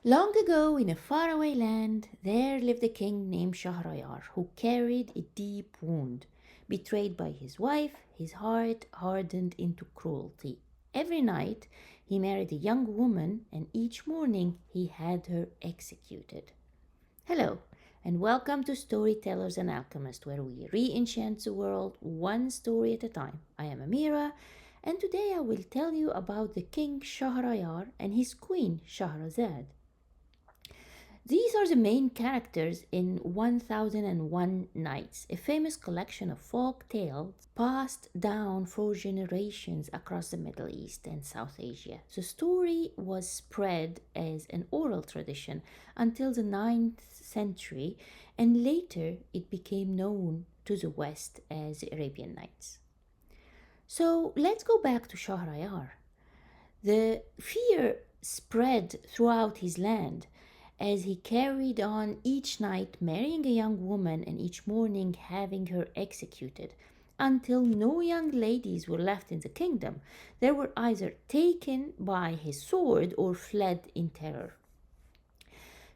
Long ago, in a faraway land, there lived a king named Shahrayar who carried a deep wound. Betrayed by his wife, his heart hardened into cruelty. Every night, he married a young woman, and each morning he had her executed. Hello, and welcome to Storytellers and Alchemists, where we re enchant the world one story at a time. I am Amira, and today I will tell you about the king Shahrayar and his queen Shahrazad. These are the main characters in 1001 Nights, a famous collection of folk tales passed down for generations across the Middle East and South Asia. The story was spread as an oral tradition until the 9th century, and later it became known to the West as the Arabian Nights. So let's go back to Shahrayar. The fear spread throughout his land as he carried on each night marrying a young woman and each morning having her executed, until no young ladies were left in the kingdom. They were either taken by his sword or fled in terror.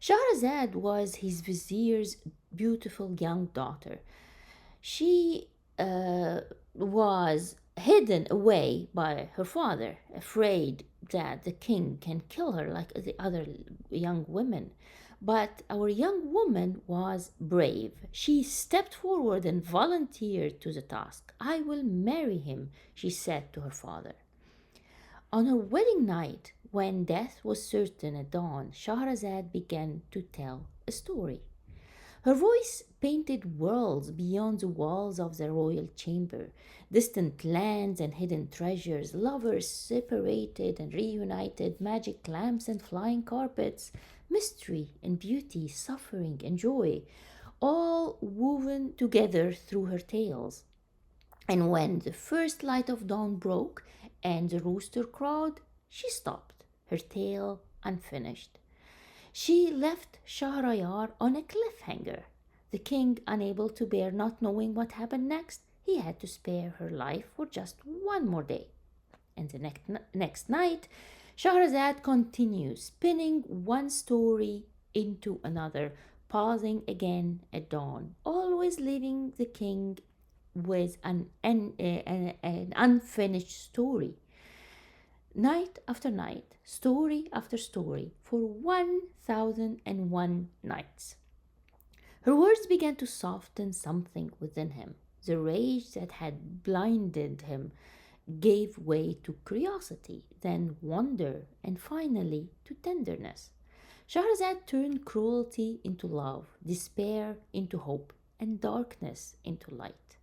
Shahrazad was his vizier's beautiful young daughter. She was hidden away by her father, afraid that the king can kill her like the other young women. But our young woman was brave. She stepped forward and volunteered to the task. I will marry him, she said to her father. On her wedding night, when death was certain at dawn, Shahrazad began to tell a story. Her voice painted worlds beyond the walls of the royal chamber, distant lands and hidden treasures, lovers separated and reunited, magic lamps and flying carpets, mystery and beauty, suffering and joy, all woven together through her tales. And when the first light of dawn broke and the rooster crowed, she stopped, her tale unfinished. She left Shahrayar on a cliffhanger. The king, unable to bear not knowing what happened next, he had to spare her life for just one more day. And the next night, Shahrazad continues, spinning one story into another, pausing again at dawn, always leaving the king with an unfinished story. Night after night, story after story, for 1001 nights. Her words began to soften something within him. The rage that had blinded him gave way to curiosity, then wonder, and finally to tenderness. Shahrazad turned cruelty into love, despair into hope, and darkness into light.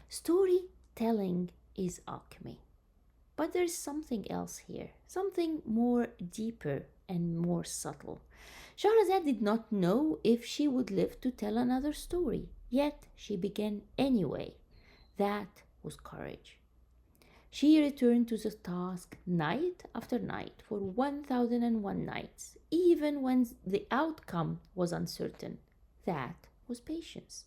Storytelling is alchemy. But there's something else here, something more deeper and more subtle. Shahrazad did not know if she would live to tell another story, yet she began anyway. That was courage. She returned to the task night after night for 1001 nights, even when the outcome was uncertain. That was patience.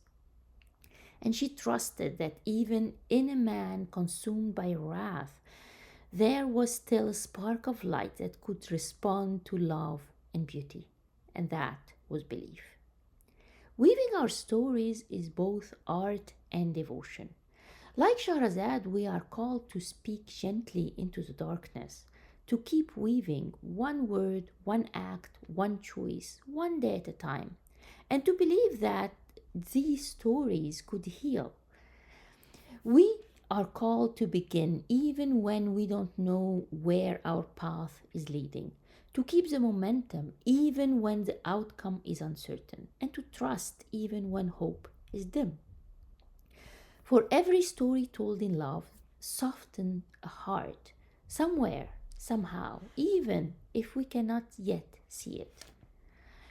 And she trusted that even in a man consumed by wrath, there was still a spark of light that could respond to love and beauty, and that was belief. Weaving our stories is both art and devotion. Like Shahrazad, we are called to speak gently into the darkness, to keep weaving one word, one act, one choice, one day at a time, and to believe that these stories could heal. We are called to begin even when we don't know where our path is leading, to keep the momentum even when the outcome is uncertain, and to trust even when hope is dim. For every story told in love softens a heart somewhere, somehow, even if we cannot yet see it.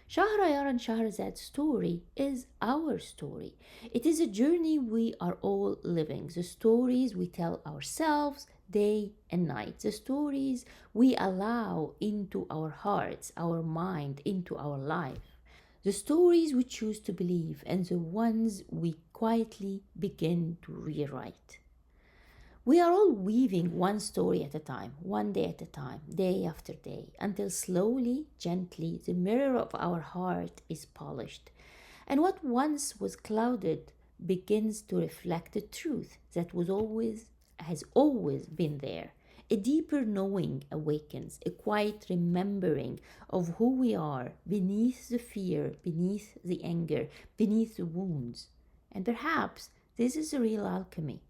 Shahrayar and Shahrazad's story is our story. It is a journey we are all living. The stories we tell ourselves day and night. The stories we allow into our hearts, our mind, into our life. The stories we choose to believe and the ones we quietly begin to rewrite. We are all weaving one story at a time, one day at a time, day after day, until slowly, gently, the mirror of our heart is polished. And what once was clouded begins to reflect the truth that has always been there. A deeper knowing awakens, a quiet remembering of who we are beneath the fear, beneath the anger, beneath the wounds. And perhaps this is a real alchemy,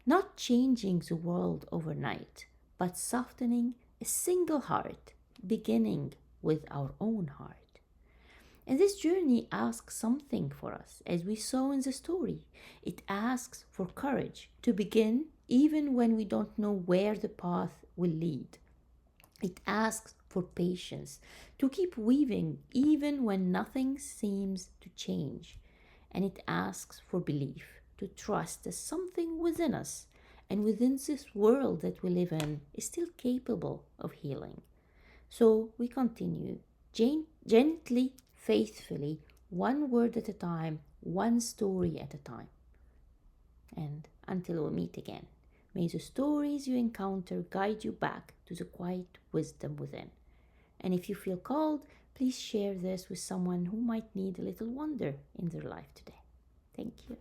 not changing the world overnight, but softening a single heart, beginning with our own heart. And this journey asks something for us, as we saw in the story. It asks for courage to begin even when we don't know where the path will lead. It asks for patience to keep weaving even when nothing seems to change. And it asks for belief to trust that something within us and within this world that we live in is still capable of healing. So we continue gently, faithfully, one word at a time, one story at a time. And until we meet again, may the stories you encounter guide you back to the quiet wisdom within. And if you feel called, please share this with someone who might need a little wonder in their life today. Thank you.